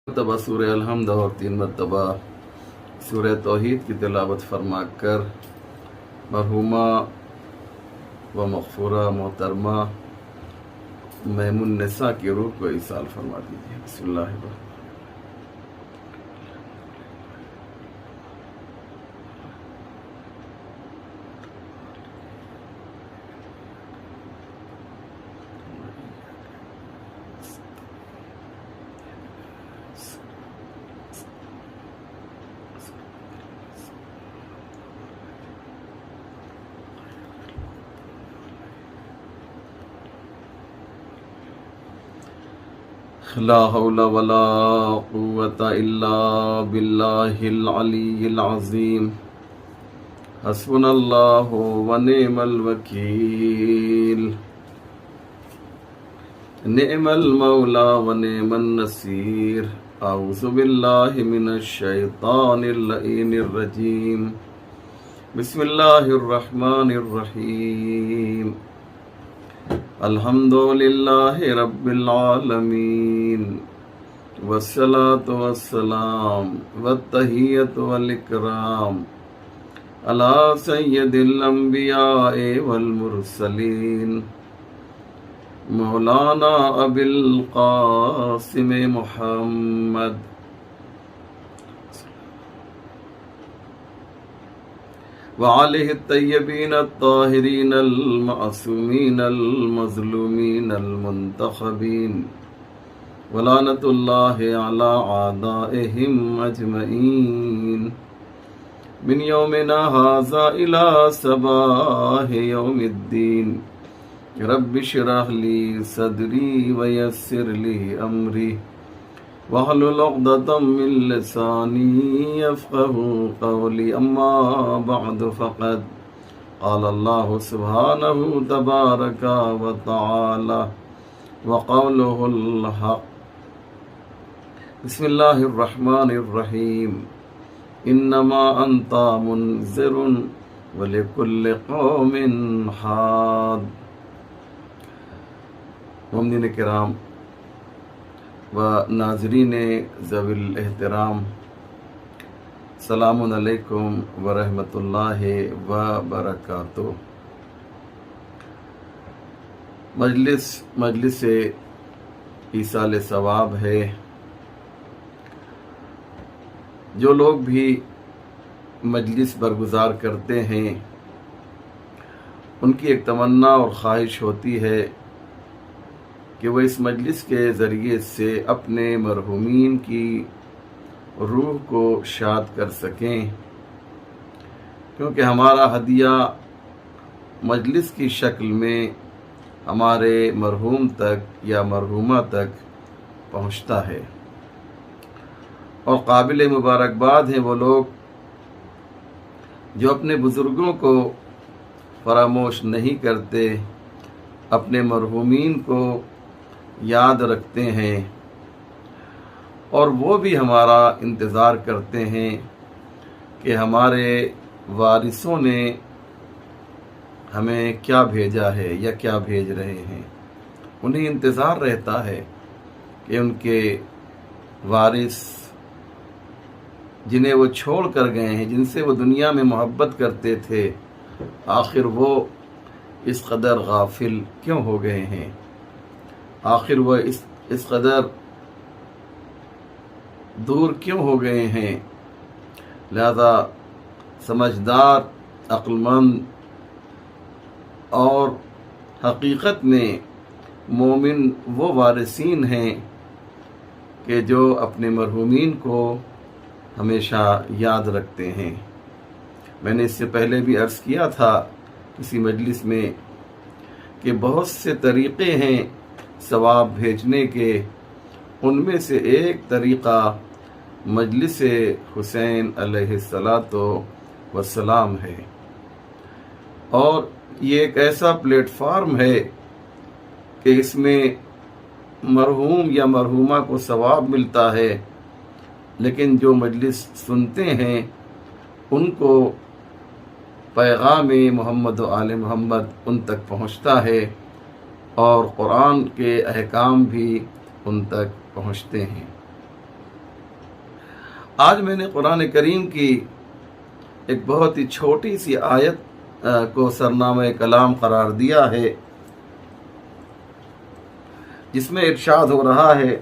مرتبہ سورہ الحمد اور 3 مرتبہ سورہ توحید کی تلاوت فرما کر مرحومہ و مغفورہ محترمہ میمون نساء کی روح کو ایصال فرما دیجیے۔ بسم اللہ الرحمن لا حول ولا قوة الا باللہ العلی العظیم حسبنا اللہ ونعم الوکیل نعم المولا ونعم النصیر اعوذ باللہ من الشیطان اللعین الرجیم بسم اللہ الرحمن الرحیم الحمد للہ رب العالمین والصلاة والسلام والتحیۃ والاکرام علی سید الانبیاء والمرسلین مولانا ابی القاسم محمد وعليه الطيبين الطاهرين المعصومين المظلومين المنتخبين ولعنة الله على أعدائهم أجمعين من يومنا هذا إلى صباح يوم الدين رب اشرح لي صدري ويسر لي أمري واحلل عقدۃ من لسانی یفقهوا قولی اما بعد فقد قال اللہ سبحانہ تبارک وتعالی وقوله الحق بسم اللہ الرحمن الرحیم انما انت منذر ولکل قوم حاد۔ مومنین کرام و ناظرین ذوی الاحترام، سلام علیکم ورحمۃ اللہ وبرکاتہ۔ مجلس ایصال ثواب ہے۔ جو لوگ بھی مجلس برگزار کرتے ہیں ان کی ایک تمنا اور خواہش ہوتی ہے کہ وہ اس مجلس کے ذریعے سے اپنے مرحومین کی روح کو شاد کر سکیں، کیونکہ ہمارا ہدیہ مجلس کی شکل میں ہمارے مرحوم تک یا مرحومہ تک پہنچتا ہے، اور قابل مبارکباد ہیں وہ لوگ جو اپنے بزرگوں کو فراموش نہیں کرتے، اپنے مرحومین کو یاد رکھتے ہیں، اور وہ بھی ہمارا انتظار کرتے ہیں کہ ہمارے وارثوں نے ہمیں کیا بھیجا ہے یا کیا بھیج رہے ہیں۔ انہیں انتظار رہتا ہے کہ ان کے وارث جنہیں وہ چھوڑ کر گئے ہیں، جن سے وہ دنیا میں محبت کرتے تھے، آخر وہ اس قدر غافل کیوں ہو گئے ہیں، آخر وہ اس قدر دور کیوں ہو گئے ہیں۔ لہذا سمجھدار، عقل مند اور حقیقت میں مومن وہ وارثین ہیں کہ جو اپنے مرحومین کو ہمیشہ یاد رکھتے ہیں۔ میں نے اس سے پہلے بھی عرض کیا تھا کسی مجلس میں کہ بہت سے طریقے ہیں ثواب بھیجنے کے، ان میں سے ایک طریقہ مجلس حسین علیہ الصلاۃ والسلام ہے، اور یہ ایک ایسا پلیٹ فارم ہے کہ اس میں مرحوم یا مرحومہ کو ثواب ملتا ہے، لیکن جو مجلس سنتے ہیں ان کو پیغام محمد و آل محمد ان تک پہنچتا ہے، اور قرآن کے احکام بھی ان تک پہنچتے ہیں۔ آج میں نے قرآن کریم کی ایک بہت ہی چھوٹی سی آیت کو سرنامہ کلام قرار دیا ہے، جس میں ارشاد ہو رہا ہے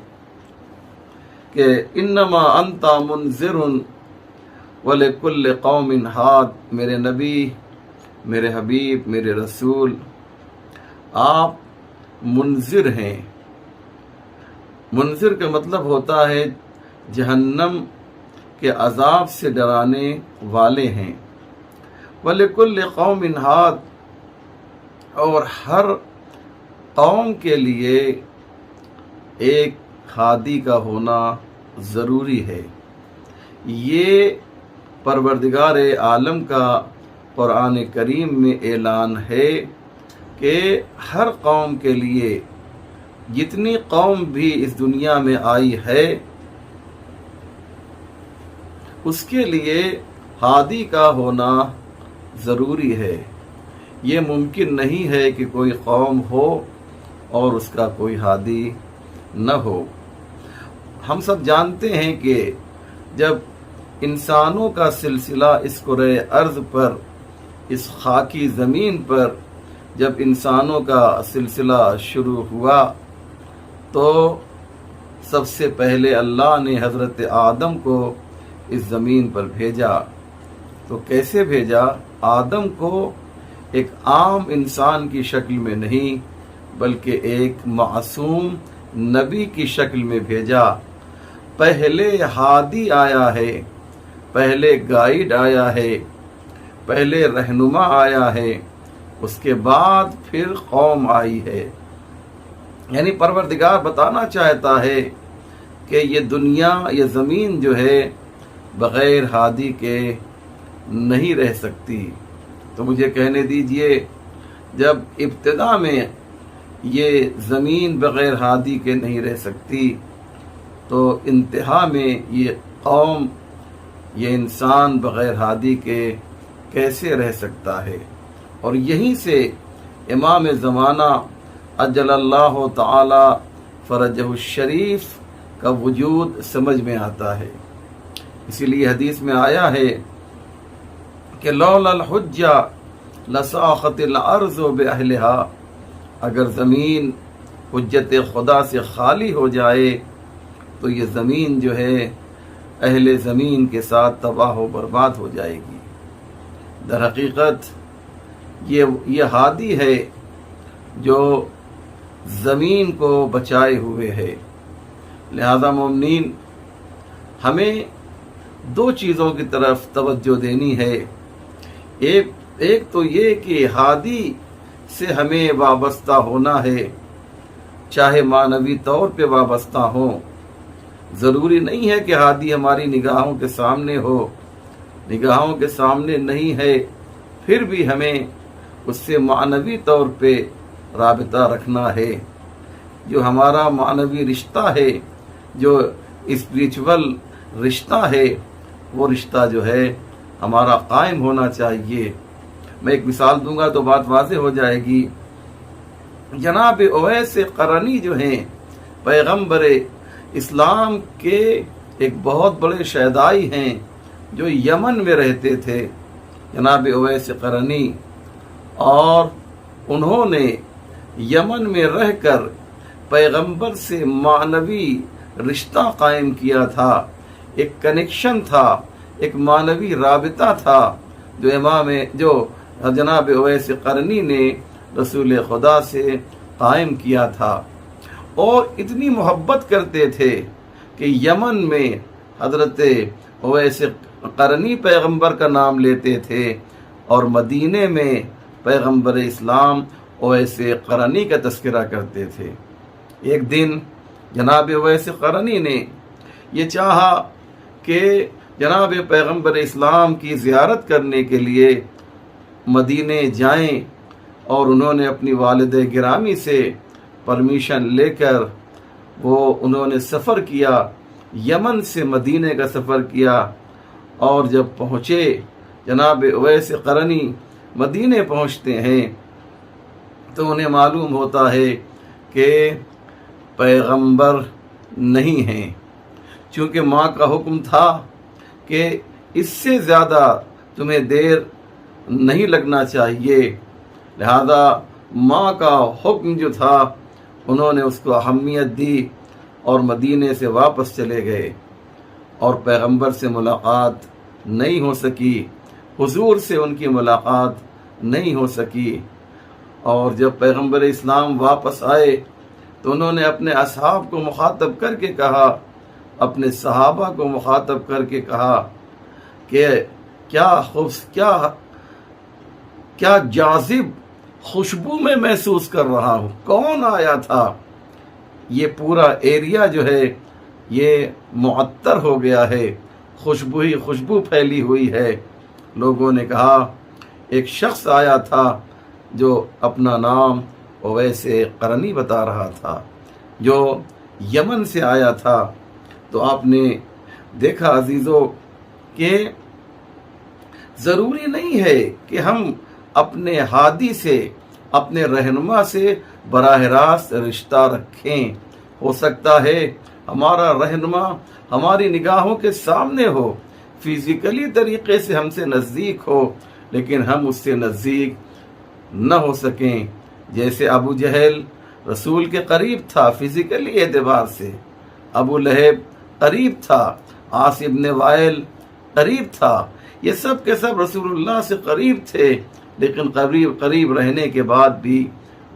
کہ انما انت منذر ولکل قوم ہاد۔ میرے نبی، میرے حبیب، میرے رسول، آپ منذر ہیں۔ منذر کا مطلب ہوتا ہے جہنم کے عذاب سے ڈرانے والے ہیں۔ وَلِكُلِّ قَوْمٍ ہاد، اور ہر قوم کے لیے ایک ہادی کا ہونا ضروری ہے۔ یہ پروردگار عالم کا قرآن کریم میں اعلان ہے کہ ہر قوم کے لیے، جتنی قوم بھی اس دنیا میں آئی ہے، اس کے لیے ہادی کا ہونا ضروری ہے۔ یہ ممکن نہیں ہے کہ کوئی قوم ہو اور اس کا کوئی ہادی نہ ہو۔ ہم سب جانتے ہیں کہ جب انسانوں کا سلسلہ اس کرۂ ارض پر، اس خاکی زمین پر جب انسانوں کا سلسلہ شروع ہوا تو سب سے پہلے اللہ نے حضرت آدم کو اس زمین پر بھیجا۔ تو کیسے بھیجا؟ آدم کو ایک عام انسان کی شکل میں نہیں، بلکہ ایک معصوم نبی کی شکل میں بھیجا۔ پہلے ہادی آیا ہے، پہلے گائیڈ آیا ہے، پہلے رہنما آیا ہے، اس کے بعد پھر قوم آئی ہے۔ یعنی پروردگار بتانا چاہتا ہے کہ یہ دنیا، یہ زمین جو ہے بغیر ہادی کے نہیں رہ سکتی۔ تو مجھے کہنے دیجئے، جب ابتدا میں یہ زمین بغیر ہادی کے نہیں رہ سکتی، تو انتہا میں یہ قوم، یہ انسان بغیر ہادی کے کیسے رہ سکتا ہے؟ اور یہیں سے امام زمانہ اجل اللہ تعالی فرجہ الشریف کا وجود سمجھ میں آتا ہے۔ اسی لیے حدیث میں آیا ہے کہ لولا الحجہ لساخت الارض باہلہا، اگر زمین حجت خدا سے خالی ہو جائے تو یہ زمین جو ہے اہل زمین کے ساتھ تباہ و برباد ہو جائے گی۔ در حقیقت یہ ہادی ہے جو زمین کو بچائے ہوئے ہے۔ لہذا مومنین، ہمیں دو چیزوں کی طرف توجہ دینی ہے۔ ایک تو یہ کہ ہادی سے ہمیں وابستہ ہونا ہے، چاہے معنوی طور پہ وابستہ ہو۔ ضروری نہیں ہے کہ ہادی ہماری نگاہوں کے سامنے ہو، نگاہوں کے سامنے نہیں ہے، پھر بھی ہمیں اس سے معنوی طور پہ رابطہ رکھنا ہے۔ جو ہمارا معنوی رشتہ ہے، جو اسپریچول رشتہ ہے، وہ رشتہ جو ہے ہمارا قائم ہونا چاہیے۔ میں ایک مثال دوں گا تو بات واضح ہو جائے گی۔ جناب اویس قرنی جو ہیں، پیغمبر اسلام کے ایک بہت بڑے شیدائی ہیں، جو یمن میں رہتے تھے، جناب اویس قرنی، اور انہوں نے یمن میں رہ کر پیغمبر سے معنوی رشتہ قائم کیا تھا، ایک کنیکشن تھا، ایک معنوی رابطہ تھا جو جناب اویس قرنی نے رسول خدا سے قائم کیا تھا، اور اتنی محبت کرتے تھے کہ یمن میں حضرت اویس قرنی پیغمبر کا نام لیتے تھے، اور مدینے میں پیغمبر اسلام اویس قرنی کا تذکرہ کرتے تھے۔ ایک دن جناب اویس قرنی نے یہ چاہا کہ جناب پیغمبر اسلام کی زیارت کرنے کے لیے مدینے جائیں، اور انہوں نے اپنی والد گرامی سے پرمیشن لے کر انہوں نے سفر کیا، یمن سے مدینے کا سفر کیا، اور جب پہنچے جناب اویس قرنی مدینے پہنچتے ہیں تو انہیں معلوم ہوتا ہے کہ پیغمبر نہیں ہیں، چونکہ ماں کا حکم تھا کہ اس سے زیادہ تمہیں دیر نہیں لگنا چاہیے۔ لہذا ماں کا حکم جو تھا انہوں نے اس کو اہمیت دی اور مدینے سے واپس چلے گئے، اور پیغمبر سے ملاقات نہیں ہو سکی، حضور سے ان کی ملاقات نہیں ہو سکی۔ اور جب پیغمبر اسلام واپس آئے تو انہوں نے اپنے اصحاب کو مخاطب کر کے کہا، اپنے صحابہ کو مخاطب کر کے کہا کہ کیا جاذب خوشبو میں محسوس کر رہا ہوں، کون آیا تھا؟ یہ پورا ایریا جو ہے یہ معطر ہو گیا ہے، خوشبو ہی خوشبو پھیلی ہوئی ہے۔ لوگوں نے کہا ایک شخص آیا تھا جو اپنا نام اویس قرنی بتا رہا تھا، جو یمن سے آیا تھا۔ تو آپ نے دیکھا عزیزو کہ ضروری نہیں ہے کہ ہم اپنے ہادی سے، اپنے رہنما سے براہ راست رشتہ رکھیں۔ ہو سکتا ہے ہمارا رہنما ہماری نگاہوں کے سامنے ہو، فزیکلی طریقے سے ہم سے نزدیک ہو، لیکن ہم اس سے نزدیک نہ ہو سکیں۔ جیسے ابو جہل رسول کے قریب تھا فزیکلی اعتبار سے، ابو لہب قریب تھا، عاص بن وائل قریب تھا، یہ سب کے سب رسول اللہ سے قریب تھے، لیکن قریب رہنے کے بعد بھی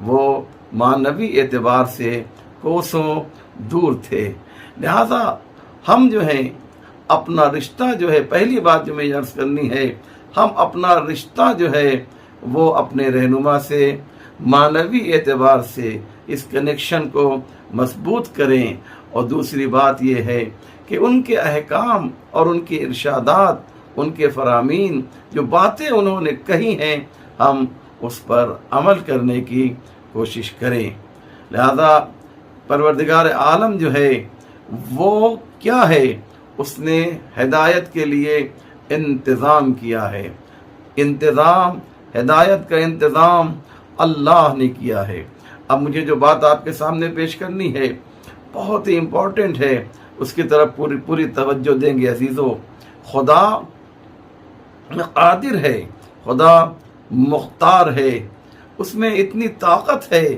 وہ معنوی اعتبار سے کوسوں دور تھے۔ لہذا ہم جو ہیں اپنا رشتہ جو ہے، پہلی بات جو میں عرض کرنی ہے، ہم اپنا رشتہ جو ہے وہ اپنے رہنما سے معنوی اعتبار سے اس کنیکشن کو مضبوط کریں۔ اور دوسری بات یہ ہے کہ ان کے احکام اور ان کے ارشادات، ان کے فرامین، جو باتیں انہوں نے کہی ہیں، ہم اس پر عمل کرنے کی کوشش کریں۔ لہذا پروردگار عالم جو ہے وہ کیا ہے؟ اس نے ہدایت کے لیے انتظام کیا ہے۔ انتظام، ہدایت کا انتظام اللہ نے کیا ہے۔ اب مجھے جو بات آپ کے سامنے پیش کرنی ہے بہت ہی امپورٹنٹ ہے، اس کی طرف پوری توجہ دیں گے عزیزو۔ خدا قادر ہے، خدا مختار ہے، اس میں اتنی طاقت ہے۔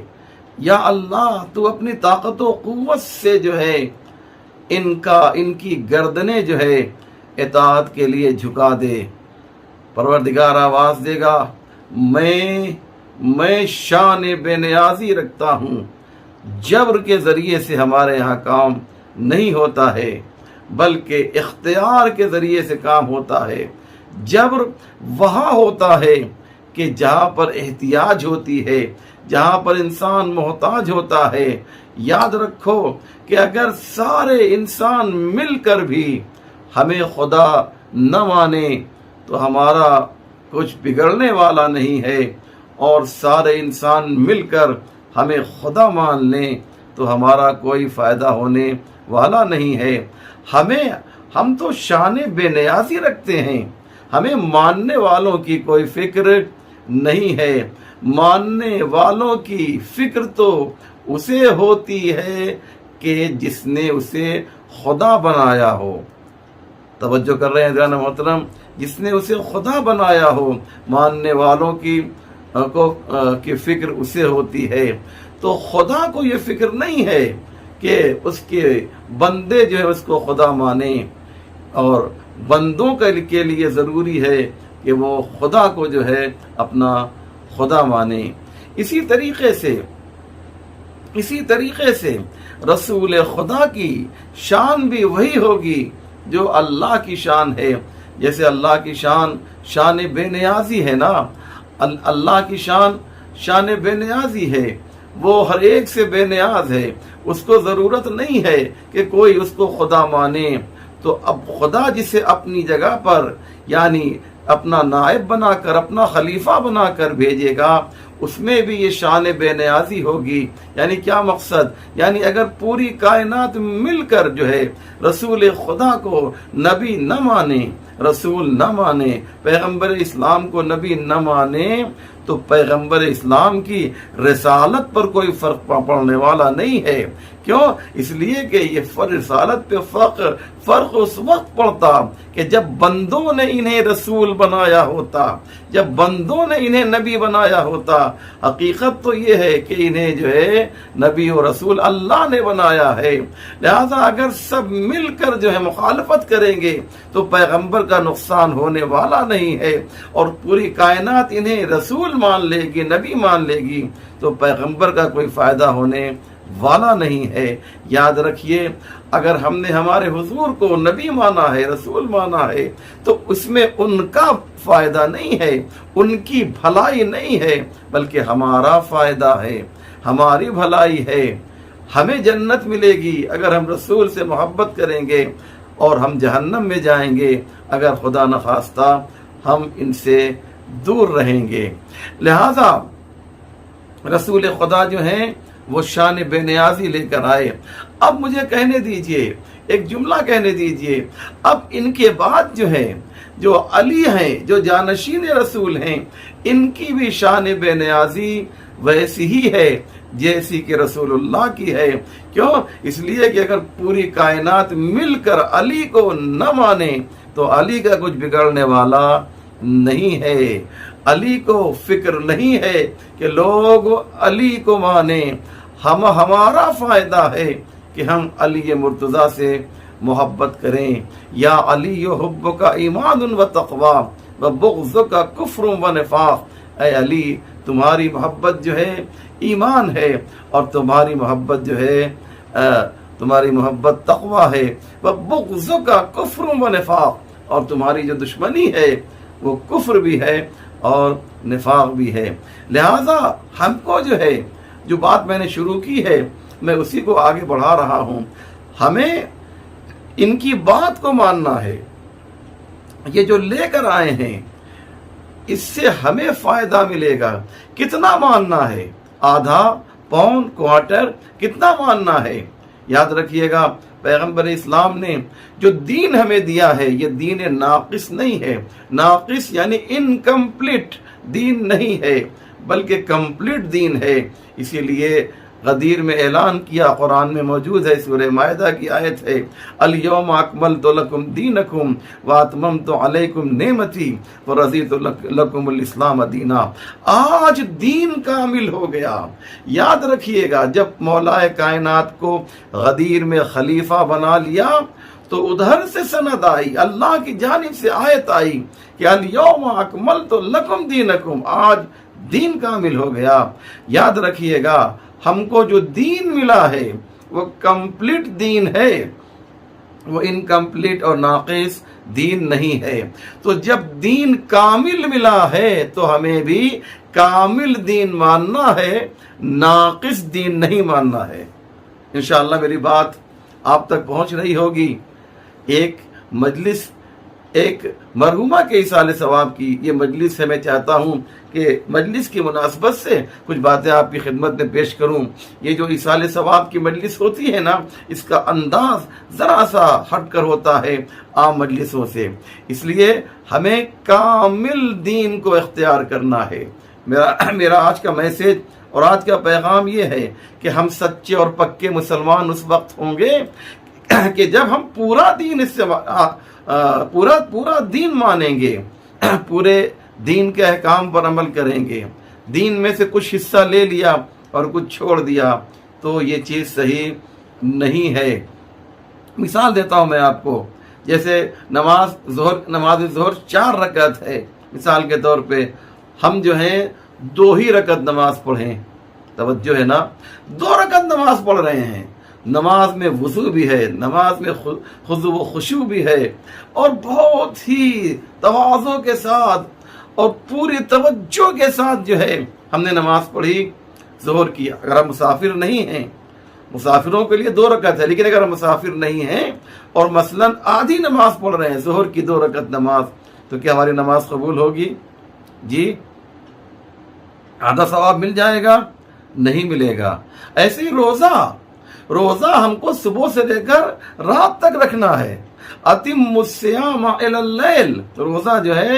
یا اللہ تو اپنی طاقت و قوت سے جو ہے ان کی گردنیں جو ہے اطاعت کے لیے جھکا دے۔ پروردگار آواز دے گا، میں شان بے نیازی رکھتا ہوں۔ جبر کے ذریعے سے ہمارے یہاں کام نہیں ہوتا ہے، بلکہ اختیار کے ذریعے سے کام ہوتا ہے۔ جبر وہاں ہوتا ہے کہ جہاں پر احتیاج ہوتی ہے، جہاں پر انسان محتاج ہوتا ہے۔ یاد رکھو کہ اگر سارے انسان مل کر بھی ہمیں خدا نہ مانے تو ہمارا کچھ بگڑنے والا نہیں ہے، اور سارے انسان مل کر ہمیں خدا مان لیں تو ہمارا کوئی فائدہ ہونے والا نہیں ہے۔ ہم تو شان بے نیازی رکھتے ہیں، ہمیں ماننے والوں کی کوئی فکر نہیں ہے۔ ماننے والوں کی فکر تو اسے ہوتی ہے کہ جس نے اسے خدا بنایا ہو۔ توجہ کر رہے ہیں جناب محترم، جس نے اسے خدا بنایا ہو، ماننے والوں کی فکر اسے ہوتی ہے۔ تو خدا کو یہ فکر نہیں ہے کہ اس کے بندے جو ہے اس کو خدا مانے، اور بندوں کے لیے ضروری ہے کہ وہ خدا کو جو ہے اپنا خدا مانے۔ اسی طریقے سے رسول خدا کی شان بھی وہی ہوگی جو اللہ کی شان ہے۔ جیسے اللہ کی شان بے نیازی ہے نا، اللہ کی شان بے نیازی ہے، وہ ہر ایک سے بے نیاز ہے، اس کو ضرورت نہیں ہے کہ کوئی اس کو خدا مانے۔ تو اب خدا جسے اپنی جگہ پر یعنی اپنا نائب بنا کر، اپنا خلیفہ بنا کر بھیجے گا، اس میں بھی یہ شان بے نیازی ہوگی۔ یعنی کیا مقصد؟ یعنی اگر پوری کائنات مل کر جو ہے رسول خدا کو نبی نہ مانے، رسول نہ مانے، پیغمبر اسلام کو نبی نہ مانے، تو پیغمبر اسلام کی رسالت پر کوئی فرق پڑنے والا نہیں ہے۔ کیوں؟ اس لیے کہ یہ رسالت پہ فرق اس وقت پڑتا کہ جب بندوں نے انہیں رسول بنایا ہوتا، جب بندوں نے انہیں نبی بنایا ہوتا۔ حقیقت تو یہ ہے کہ انہیں جو ہے نبی و رسول اللہ نے بنایا ہے، لہذا اگر سب مل کر جو ہے مخالفت کریں گے تو پیغمبر کا نقصان ہونے والا نہیں ہے، اور پوری کائنات انہیں رسول مان لے گی، نبی مان لے گی، تو پیغمبر کا کوئی فائدہ ہونے والا نہیں ہے۔ یاد رکھیے، اگر ہم نے ہمارے حضور کو نبی مانا ہے، رسول مانا ہے، تو اس میں ان کا فائدہ نہیں ہے، ان کی بھلائی نہیں ہے، بلکہ ہمارا فائدہ ہے، ہماری بھلائی ہے۔ ہمیں جنت ملے گی اگر ہم رسول سے محبت کریں گے، اور ہم جہنم میں جائیں گے اگر خدا نخواستہ ہم ان سے دور رہیں گے۔ لہذا رسول خدا جو ہیں وہ شان بے نیازی لے کر آئے۔ اب مجھے کہنے دیجئے، ایک جملہ کہنے دیجئے، اب ان کے بعد جو ہے جو علی ہیں، جو جانشین رسول ہیں، ان کی بھی شان بے نیازی ویسی ہی ہے جیسی کہ رسول اللہ کی ہے۔ کیوں؟ اس لیے کہ اگر پوری کائنات مل کر علی کو نہ مانے تو علی کا کچھ بگڑنے والا نہیں ہے۔ علی کو فکر نہیں ہے کہ لوگ علی کو مانیں، ہمارا فائدہ ہے کہ ہم علی مرتضیٰ سے محبت کریں۔ یا علی حبک ایمان و تقوی و بغضک کفر و نفاق، اے علی تمہاری محبت جو ہے ایمان ہے، اور تمہاری محبت جو ہے تمہاری محبت تقوی ہے، و بغضک کفر و نفاق، اور تمہاری جو دشمنی ہے وہ کفر بھی ہے اور نفاق بھی ہے۔ لہذا ہم کو جو ہے جو بات میں نے شروع کی ہے میں اسی کو آگے بڑھا رہا ہوں، ہمیں ان کی بات کو ماننا ہے۔ یہ جو لے کر آئے ہیں اس سے ہمیں فائدہ ملے گا۔ کتنا ماننا ہے؟ آدھا، پون، کوارٹر، کتنا ماننا ہے؟ یاد رکھیے گا، پیغمبر اسلام نے جو دین ہمیں دیا ہے یہ دین ناقص نہیں ہے۔ ناقص یعنی انکمپلیٹ دین نہیں ہے، بلکہ کمپلیٹ دین ہے۔ اسی لیے غدیر میں اعلان کیا، قرآن میں موجود ہے، سورہ مائدہ کی آیت ہے، الیوم اکملت لکم دینکم واتممت علیکم نعمتی ورضیت لکم الاسلام دینا۔ آج دین کامل ہو گیا۔ یاد رکھیے گا، جب مولا کائنات کو غدیر میں خلیفہ بنا لیا تو ادھر سے سند آئی، اللہ کی جانب سے آیت آئی کہ الیوم اکملت لکم دینکم، آج دین کامل ہو گیا۔ یاد رکھیے گا، ہم کو جو دین ملا ہے وہ کمپلیٹ دین ہے، وہ انکمپلیٹ اور ناقص دین نہیں ہے۔ تو جب دین کامل ملا ہے تو ہمیں بھی کامل دین ماننا ہے، ناقص دین نہیں ماننا ہے۔ انشاءاللہ میری بات آپ تک پہنچ رہی ہوگی۔ ایک مجلس، ایک مرحومہ کے ایصال ثواب کی یہ مجلس ہے، میں چاہتا ہوں کہ مجلس کی مناسبت سے کچھ باتیں آپ کی خدمت میں پیش کروں۔ یہ جو ایصال ثواب کی مجلس ہوتی ہے نا، اس کا انداز ذرا سا ہٹ کر ہوتا ہے عام مجلسوں سے، اس لیے ہمیں کامل دین کو اختیار کرنا ہے۔ میرا آج کا میسج اور آج کا پیغام یہ ہے کہ ہم سچے اور پکے مسلمان اس وقت ہوں گے کہ جب ہم پورا دین اس سے پورا دین مانیں گے، پورے دین کے احکام پر عمل کریں گے۔ دین میں سے کچھ حصہ لے لیا اور کچھ چھوڑ دیا تو یہ چیز صحیح نہیں ہے۔ مثال دیتا ہوں میں آپ کو، جیسے نماز ظہر 4 رکعت ہے، مثال کے طور پہ ہم جو ہیں 2 ہی رکعت نماز پڑھیں، توجہ ہے نا، 2 رکعت نماز پڑھ رہے ہیں۔ نماز میں وضو بھی ہے، نماز میں خضوع و خشوع بھی ہے، اور بہت ہی تواضع کے ساتھ اور پوری توجہ کے ساتھ جو ہے ہم نے نماز پڑھی، ظہر کی۔ اگر ہم مسافر نہیں ہیں، مسافروں کے لیے 2 رکعت ہے، لیکن اگر ہم مسافر نہیں ہیں اور مثلا آدھی نماز پڑھ رہے ہیں، ظہر کی 2 رکعت نماز، تو کیا ہماری نماز قبول ہوگی؟ جی، آدھا ثواب مل جائے گا؟ نہیں ملے گا۔ ایسے ہی روزہ ہم کو صبح سے لے کر رات تک رکھنا ہے۔ اتم الصیام الی اللیل، روزہ جو ہے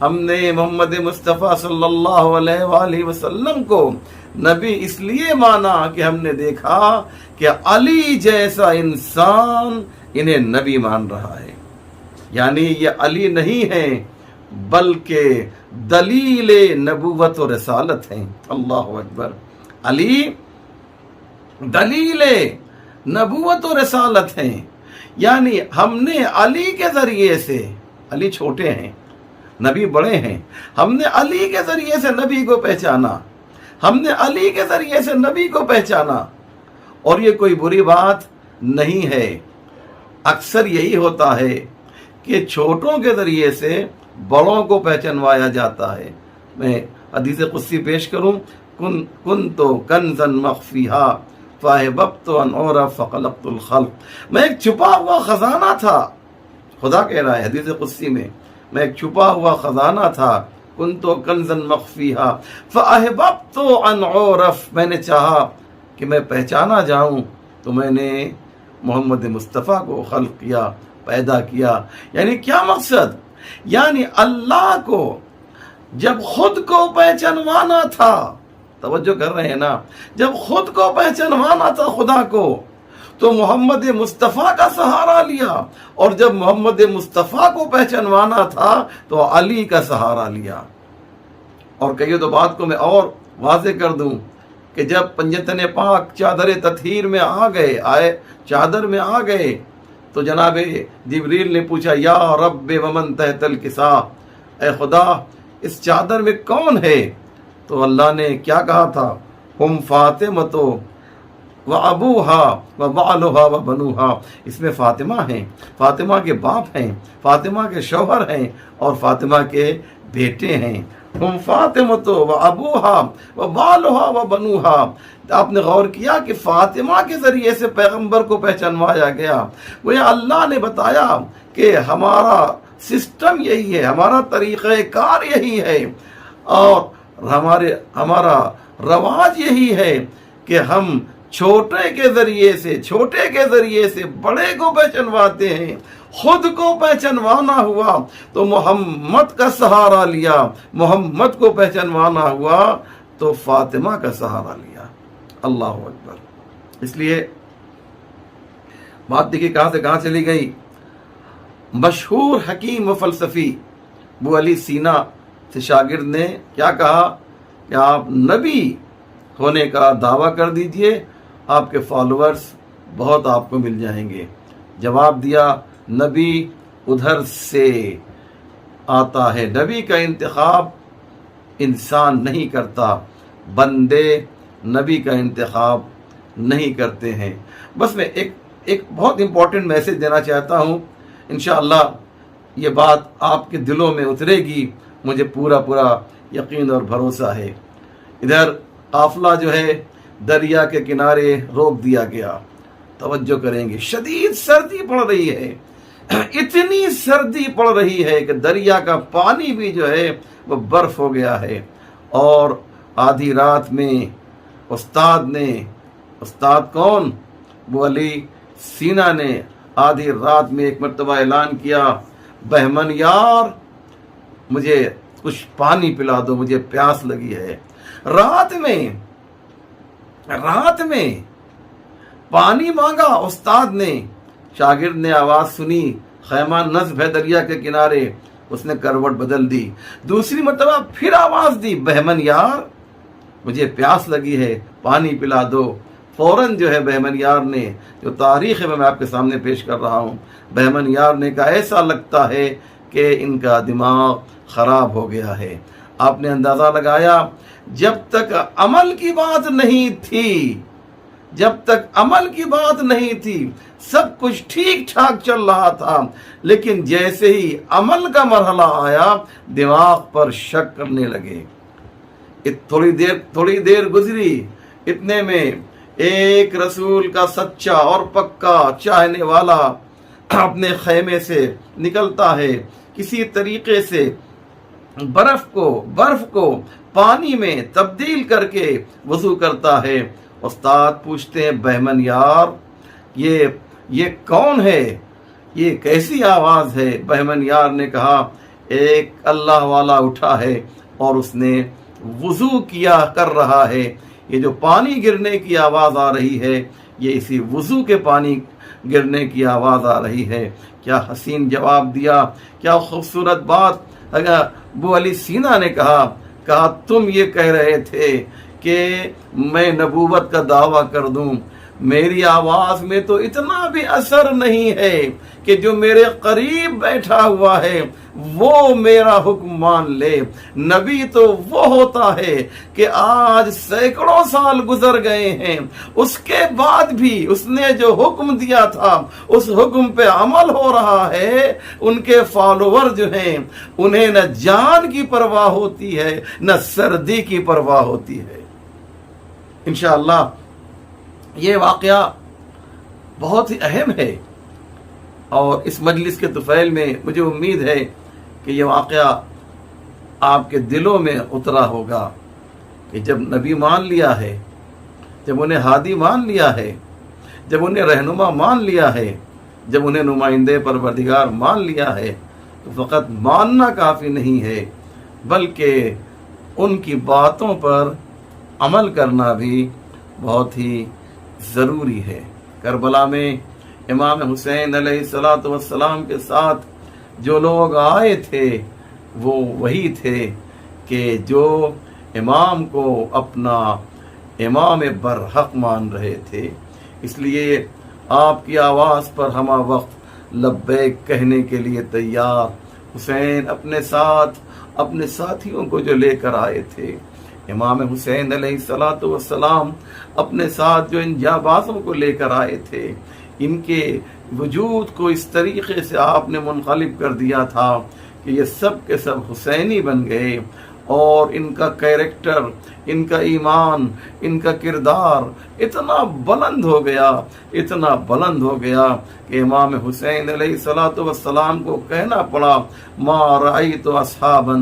ہم نے محمد مصطفیٰ صلی اللہ علیہ وآلہ وسلم کو نبی اس لیے مانا کہ ہم نے دیکھا کہ علی جیسا انسان انہیں نبی مان رہا ہے. یعنی یہ علی نہیں ہے بلکہ دلیل نبوت و رسالت ہیں. اللہ اکبر. علی دلیل نبوت و رسالت ہیں. یعنی ہم نے علی کے ذریعے سے، علی چھوٹے ہیں، نبی بڑے ہیں، ہم نے علی کے ذریعے سے نبی کو پہچانا، ہم نے علی کے ذریعے سے نبی کو پہچانا. اور یہ کوئی بری بات نہیں ہے. اکثر یہی ہوتا ہے کہ چھوٹوں کے ذریعے سے بڑوں کو پہچانوایا جاتا ہے. میں حدیث قدسی پیش کروں، کنت کنزا مخفیہا فاحببت ان اعرف فخلقت الخلق. میں ایک چھپا ہوا خزانہ تھا. خدا کہہ رہا ہے حدیث قدسی میں ایک چھپا ہوا خزانہ تھا. کنت کنزا مخفیہا فاحببت ان اعرف. میں نے چاہا کہ میں پہچانا جاؤں تو میں نے محمد مصطفیٰ کو خلق کیا، پیدا کیا. یعنی کیا مقصد؟ یعنی اللہ کو جب خود کو پہچانوانا تھا، توجہ کر رہے ہیں نا، جب خود کو پہچانوانا تھا خدا کو تو محمد مصطفیٰ کا سہارا لیا، اور جب محمد مصطفیٰ کو پہچانوانا تھا تو علی کا سہارا لیا. اور کہیے تو بات کو میں اور واضح کر دوں کہ جب پنجتن پاک چادر تطہیر میں چادر میں آ گئے تو جناب جبریل نے پوچھا یا رب ومن تحت الکسا، اے خدا اس چادر میں کون ہے؟ تو اللہ نے کیا کہا تھا؟ ہم فاطمۃ و ابوہا و بالھا و بنوہا. اس میں فاطمہ ہیں، فاطمہ کے باپ ہیں، فاطمہ کے شوہر ہیں، اور فاطمہ کے بیٹے ہیں. ہم فاطمۃ و ابوہا و بالھا و بنوہا. آپ نے غور کیا کہ فاطمہ کے ذریعے سے پیغمبر کو پہچانوایا گیا. وہ اللہ نے بتایا کہ ہمارا سسٹم یہی ہے، ہمارا طریقہ کار یہی ہے، اور ہمارا رواج یہی ہے کہ ہم چھوٹے کے ذریعے سے بڑے کو پہچانواتے ہیں. خود کو پہچانوانا ہوا تو محمد کا سہارا لیا، محمد کو پہچانوانا ہوا تو فاطمہ کا سہارا لیا. اللہ اکبر. اس لیے بات دیکھیے کہاں سے کہاں چلی گئی. مشہور حکیم و فلسفی ابو علی سینا سے شاگرد نے کیا کہا کہ آپ نبی ہونے کا دعویٰ کر دیجئے، آپ کے فالوورز بہت آپ کو مل جائیں گے. جواب دیا نبی ادھر سے آتا ہے، نبی کا انتخاب انسان نہیں کرتا، بندے نبی کا انتخاب نہیں کرتے ہیں. بس میں ایک بہت امپورٹنٹ میسج دینا چاہتا ہوں. انشاءاللہ یہ بات آپ کے دلوں میں اترے گی، مجھے پورا یقین اور بھروسہ ہے. ادھر قافلہ جو ہے دریا کے کنارے روک دیا گیا. توجہ کریں گے، شدید سردی پڑ رہی ہے، اتنی سردی پڑ رہی ہے کہ دریا کا پانی بھی جو ہے وہ برف ہو گیا ہے. اور آدھی رات میں استاد کون؟ ابو علی سینا نے آدھی رات میں ایک مرتبہ اعلان کیا، بہمن یار مجھے کچھ پانی پلا دو، مجھے پیاس لگی ہے. رات میں پانی مانگا استاد نے. شاگرد نے آواز سنی، خیمہ نصب ہے دریا کے کنارے، اس نے کروٹ بدل دی. دوسری مرتبہ پھر آواز دی، بہمن یار مجھے پیاس لگی ہے، پانی پلا دو. فوراً جو ہے بہمن یار نے، جو تاریخ ہے میں آپ کے سامنے پیش کر رہا ہوں، بہمن یار نے کہا ایسا لگتا ہے کہ ان کا دماغ خراب ہو گیا ہے. آپ نے اندازہ لگایا جب تک عمل کی بات نہیں تھی سب کچھ ٹھیک ٹھاک چل رہا تھا، لیکن جیسے ہی عمل کا مرحلہ آیا دماغ پر شک کرنے لگے. تھوڑی دیر گزری، اتنے میں ایک رسول کا سچا اور پکا چاہنے والا اپنے خیمے سے نکلتا ہے، کسی طریقے سے برف کو پانی میں تبدیل کر کے وضو کرتا ہے. استاد پوچھتے ہیں بہمن یار یہ کون ہے، یہ کیسی آواز ہے؟ بہمن یار نے کہا ایک اللہ والا اٹھا ہے اور اس نے وضو کیا کر رہا ہے، یہ جو پانی گرنے کی آواز آ رہی ہے یہ اسی وضو کے پانی گرنے کی آواز آ رہی ہے۔ کیا حسین جواب دیا، کیا خوبصورت بات ابو علی سینا نے کہا تم یہ کہہ رہے تھے کہ میں نبوت کا دعویٰ کر دوں، میری آواز میں تو اتنا بھی اثر نہیں ہے کہ جو میرے قریب بیٹھا ہوا ہے وہ میرا حکم مان لے۔ نبی تو وہ ہوتا ہے کہ آج سینکڑوں سال گزر گئے ہیں، اس کے بعد بھی اس نے جو حکم دیا تھا اس حکم پہ عمل ہو رہا ہے۔ ان کے فالوور جو ہیں انہیں نہ جان کی پرواہ ہوتی ہے نہ سردی کی پرواہ ہوتی ہے۔ انشاءاللہ یہ واقعہ بہت ہی اہم ہے، اور اس مجلس کے طفیل میں مجھے امید ہے کہ یہ واقعہ آپ کے دلوں میں اترا ہوگا کہ جب نبی مان لیا ہے، جب انہیں ہادی مان لیا ہے، جب انہیں رہنما مان لیا ہے، جب انہیں نمائندے پروردگار مان لیا ہے، تو فقط ماننا کافی نہیں ہے بلکہ ان کی باتوں پر عمل کرنا بھی بہت ہی ضروری ہے۔ کربلا میں امام حسین علیہ السلام کے ساتھ جو لوگ آئے تھے وہ وہی تھے کہ جو امام کو اپنا امام برحق مان رہے تھے، اس لیے آپ کی آواز پر ہمہ وقت لبیک کہنے کے لیے تیار حسین اپنے ساتھ اپنے ساتھیوں کو جو لے کر آئے تھے، امام حسین علیہ السلام اپنے ساتھ جو ان جانبازوں کو لے کر آئے تھے، ان کے وجود کو اس طریقے سے آپ نے منقلب کر دیا تھا کہ یہ سب کے سب حسینی بن گئے، اور ان کا کیریکٹر، ان کا ایمان، ان کا کردار اتنا بلند ہو گیا، اتنا بلند ہو گیا کہ امام حسین علیہ السلام کو کہنا پڑا ما رأیت اصحابا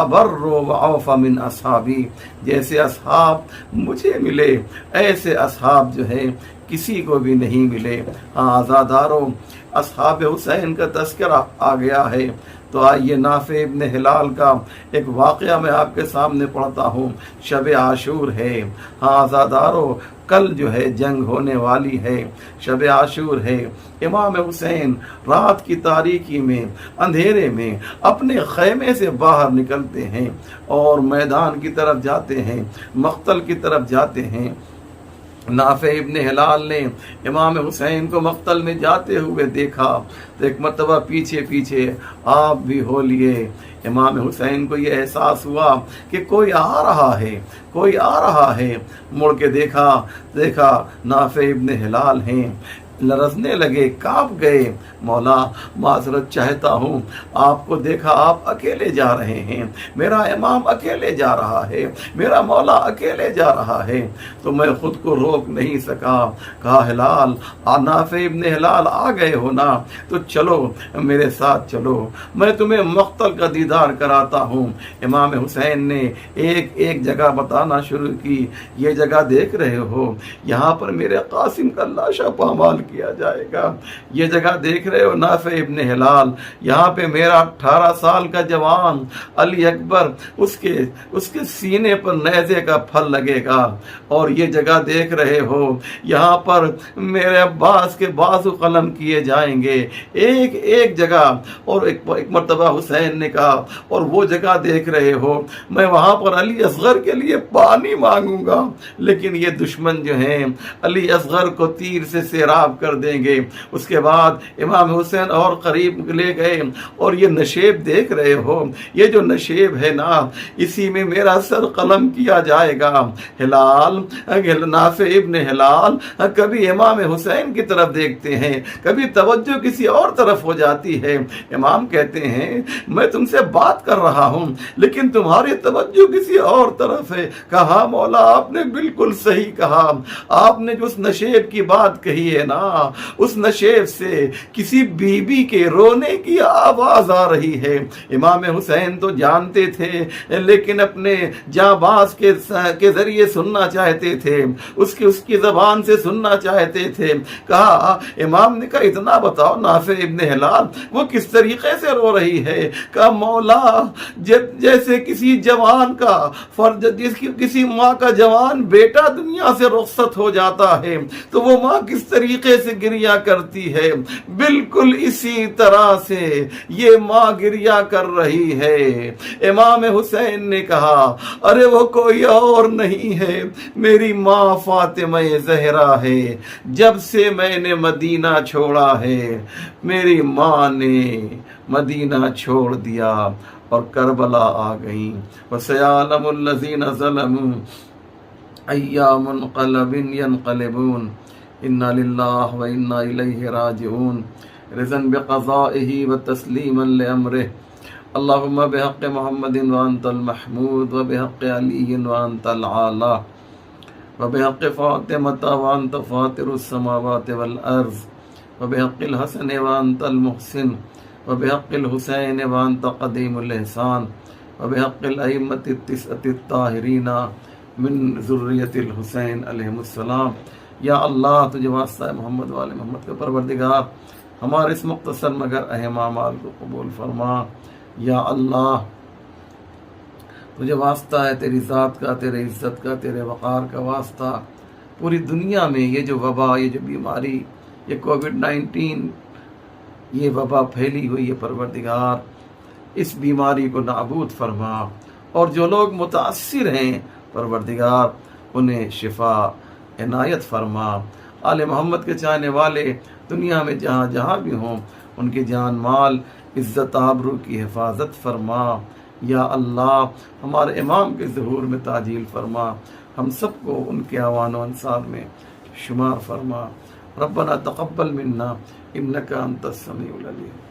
ابر وعوف من اصحابی، جیسے اصحاب مجھے ملے ایسے اصحاب جو ہے کسی کو بھی نہیں ملے۔ ہاں عزاداروں، اصحاب حسین کا تذکرہ آ گیا ہے تو آئیے نافع ابن ہلال کا ایک واقعہ میں آپ کے سامنے پڑھتا ہوں۔ شب عاشور ہے، ہاں عزاداروں کل جو ہے جنگ ہونے والی ہے، شب عاشور ہے۔ امام حسین رات کی تاریکی میں، اندھیرے میں اپنے خیمے سے باہر نکلتے ہیں اور میدان کی طرف جاتے ہیں، مقتل کی طرف جاتے ہیں۔ نافع ابن ہلال نے امام حسین کو مقتل میں جاتے ہوئے دیکھا تو ایک مرتبہ پیچھے پیچھے آپ بھی ہو لیے۔ امام حسین کو یہ احساس ہوا کہ کوئی آ رہا ہے، کوئی آ رہا ہے۔ مڑ کے دیکھا نافع ابن ہلال ہیں، لرزنے لگے، کانپ گئے۔ مولا معذرت چاہتا ہوں، آپ کو دیکھا آپ اکیلے جا رہے ہیں، میرا امام اکیلے جا رہا ہے، میرا مولا اکیلے جا رہا ہے، تو میں خود کو روک نہیں سکا۔ کہا ہلال، نافع ابن ہلال آ گئے ہو نا، تو چلو میرے ساتھ چلو، میں تمہیں مقتل کا دیدار کراتا ہوں۔ امام حسین نے ایک ایک جگہ بتانا شروع کی، یہ جگہ دیکھ رہے ہو، یہاں پر میرے قاسم کا لاشا پامال کیا جائے گا، یہ جگہ دیکھ رہے ہو نافع ابن ہلال، یہاں پہ میرا 18 سال کا جوان علی اکبر، اس کے سینے پر نیزے کا پھل لگے گا، اور یہ جگہ دیکھ رہے ہو یہاں پر میرے عباس کے بازو قلم کیے جائیں گے، ایک ایک جگہ۔ اور ایک مرتبہ حسین نے کہا اور وہ جگہ دیکھ رہے ہو، میں وہاں پر علی اصغر کے لیے پانی مانگوں گا، لیکن یہ دشمن جو ہیں علی اصغر کو تیر سے سیراب کر دیں گے۔ اس کے بعد امام حسین اور قریب لے گئے، اور یہ نشیب دیکھ رہے ہو، یہ جو نشیب ہے نا، اسی میں میرا سر قلم کیا جائے گا۔ ہلال، نافع ابن ہلال کبھی امام حسین کی طرف دیکھتے ہیں، کبھی توجہ کسی اور طرف ہو جاتی ہے۔ امام کہتے ہیں میں تم سے بات کر رہا ہوں لیکن تمہاری توجہ کسی اور طرف ہے۔ کہا مولا آپ نے بالکل صحیح کہا، آپ نے جو اس نشیب کی بات کہی ہے نا، کہا اس نشیب سے کسی بیوی کے رونے کی آواز آ رہی ہے۔ امام حسین تو جانتے تھے لیکن اپنے جانباز کے ذریعے سننا چاہتے تھے، اس کی زبان سے سننا چاہتے تھے۔ کہا امام نے کہا اتنا بتاؤ نافع ابن ہلال وہ کس طریقے سے رو رہی ہے؟ کہا مولا جیسے کسی جوان کا کسی ماں کا جوان بیٹا دنیا سے رخصت ہو جاتا ہے تو وہ ماں کس طریقے سے گریا کرتی ہے، بالکل اسی طرح سے یہ ماں گریا کر رہی ہے۔ امام حسین نے کہا ارے وہ کوئی اور نہیں ہے، میری ماں فاطمہ زہرا ہے۔ جب سے میں نے مدینہ چھوڑا ہے میری ماں نے مدینہ چھوڑ دیا اور کربلا آ گئی۔ وَسَيَعْلَمُ الَّذِينَ ظَلَمُوا أَيَّ مُنقَلَبٍ يَنقَلِبُونَ إِنَّا لِلَّهِ وَإِنَّا إِلَيْهِ رَاجِعُونَ رِضًا بِقَضَائِهِ وَتَسْلِيمًا لِأَمْرِهِ اللهم بحق محمد وأنت المحمود وبحق علي وأنت العالى وبحق فاطمة وأنت فاطر السماوات والأرض وبحق الحسن وأنت المحسن وبحق الحسين وأنت قديم الإحسان وبحق الأئمة التسعة الطاهرين من ذریۃ الحسین علیہ السلام۔ یا اللہ تجھے واسطہ ہے محمد والے محمد کا پروردگار ہمارے اس مختصر مگر اہم اعمال کو قبول فرما۔ یا اللہ تجھے واسطہ ہے تیری ذات کا، تیرے عزت کا، تیرے وقار کا واسطہ، پوری دنیا میں یہ جو وبا، یہ جو بیماری، یہ کووڈ-19 یہ وبا پھیلی ہوئی ہے پروردگار اس بیماری کو نابود فرما، اور جو لوگ متاثر ہیں پروردگار انہیں شفا عنایت فرما۔ آل محمد کے چاہنے والے دنیا میں جہاں جہاں بھی ہوں ان کے جان مال عزت آبرو کی حفاظت فرما۔ یا اللہ ہمارے امام کے ظہور میں تعجیل فرما، ہم سب کو ان کے اعوان و انصار میں شمار فرما۔ ربنا تقبل منا انک انت السمیع العلیم۔